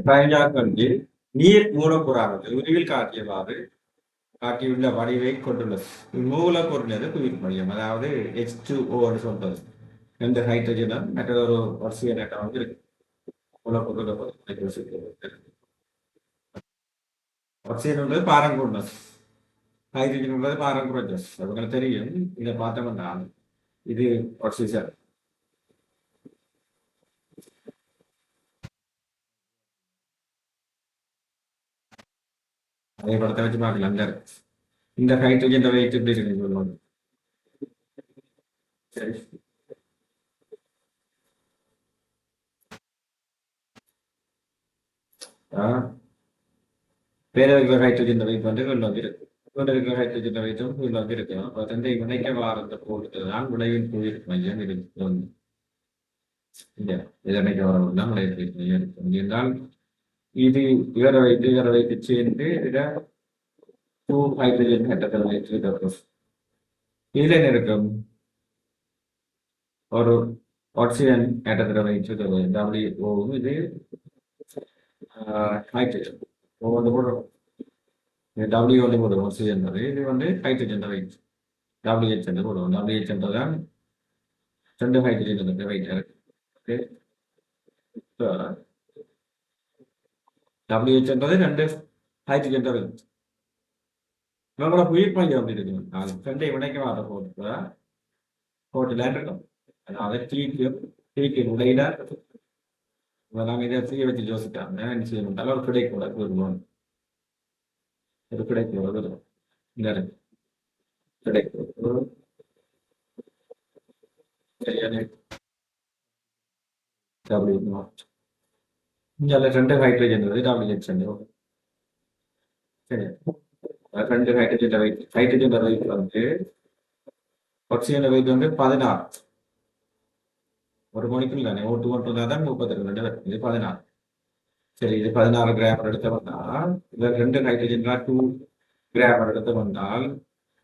பயஞ்சாக்கொண்டு நீர் மூலக்கூறானது விரிவில் காட்டியுள்ள வடிவை கொண்டுள்ளது. மூலக்கூறினது குவிக் மையம், அதாவது H2O சொல்றது. ரெண்டு ஹைட்ரஜனும் மற்றொரு ஆக்சிஜன் ஆட்டம் இருக்கு. மூலக்கூறு ஆக்சிஜன் உள்ளது பாரங்கூர்னஸ், ஹைட்ரஜன் உள்ளது பாரங்குரஜஸ். அது உங்களுக்கு தெரியும். இதை பார்த்தோம்னா இது ஆக்சிஜன். அதே படத்தை வச்சு பார்க்கலாம். இந்த ஹைட்ரஜன் வெயிட் எப்படி இருக்கு சொல்லுவாங்க. சரி, வேற இருக்கிற ஹைட்ரஜன் வெயிட் வந்து இருக்கு, இருக்கிற ஹைட்ரஜன் வெயிட்டும் இருக்கு. அப்போ வந்து இணைக்க வாரத்தை பொறுத்து தான் விளைவின் புவியீர்ப்பு மையம் இருக்கு. இதனைக்கு வரணும்னா விளைவின் மையம் இருக்கும் என்றால் இது இவரை வைத்து சேர்ந்து இதில் 2 ஹைட்ரஜன் கட்டத்தில் வைத்து இதுல என்ன இருக்கும், ஒரு ஆக்சிஜன் ஆட்டத்தில் வைத்து WO. இது ஹைட்ரஜன் ஒவ்வொன்று போடுறோம். டபிள்யூ வந்து போடுவோம் ஆக்சிஜன். இது வந்து ஹைட்ரஜன் வெயிட் WH என்று போடுவோம். WH என்றதான் 2 ஹைட்ரஜன் வெயிட் இருக்கு. ஓகே, WH என்றது 2 ஹைட்ரஜன் வெயிட். நம்மளோட உயிர் மையம் அப்படி இருக்கணும். அது 2 இணைக்க வர போட்டுல இருக்கும். அதாவது டீக்கு உடையில நாங்கள் இதை செய்ய வச்சு யோசிக்காம என்ன செய்யணும், ஒரு கிடைக்கூட வருவோம். ஒரு கிடைக்கூட வரும். இந்த இருக்கு கிடைக்கூட சரியான இங்கே 2 ஹைட்ரஜன் WH. சரி, 2 ஹைட்ரஜன் வெயிட். ஹைட்ரஜன் வெயிட் வந்து ஆக்சிஜன் வெயிட் வந்து 16. ஒரு மணிக்குள் தானே O2 தான் 32. இது 16. சரி, இது 16 கிராம் எடுத்து வந்தால் இதில் 2 ஹைட்ரஜன் 2 கிராம் எடுத்து வந்தால்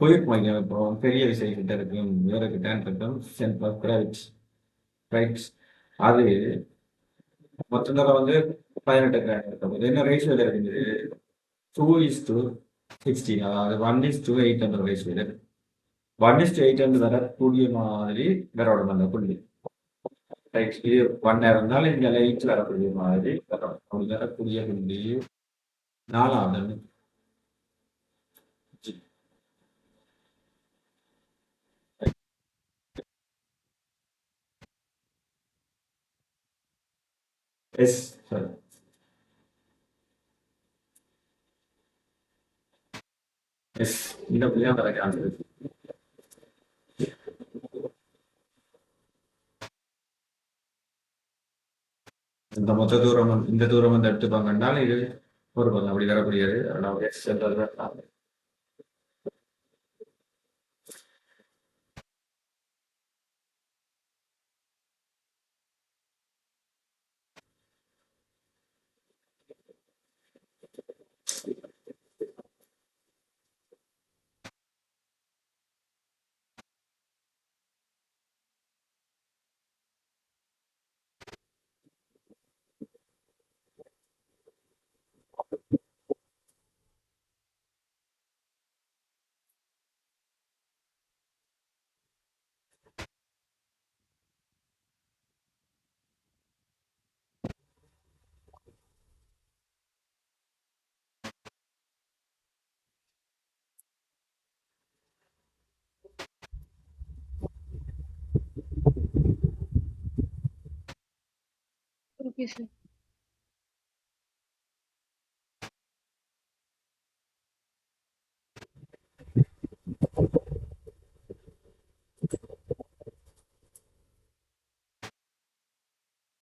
குயிக் மையம் இப்போ பெரிய விஷயம் கிட்ட இருக்கும், இவருக்கிட்ட இருக்கும் சென்டர் ஆஃப் கிராவிட்டி. ரைட், அது மொத்தம் வந்து 18 கிராம் இருக்கும். இது என்ன ரேஷியோல இருக்குது, 2:16. அதாவது 1:800 ரேஷியோல. 1:800 வரக்கூடிய மாதிரி வரணும் அந்த புள்ளி. ரைட், இது 1 இருந்தாலும் இங்கே 8 வரக்கூடிய மாதிரி வரணும். அப்படி வரக்கூடிய புள்ளி 4வது. எஸ் சார், எஸ் இந்த புள்ளியா வர ஆன்சர். இந்த மொத்த தூரம் இந்த தூரம் வந்து எடுத்துப்பாங்கன்னால் இது ஒரு பக்கம் அப்படி வரக்கூடியது. அதாவது எஸ் என்றது ஓகே சார்.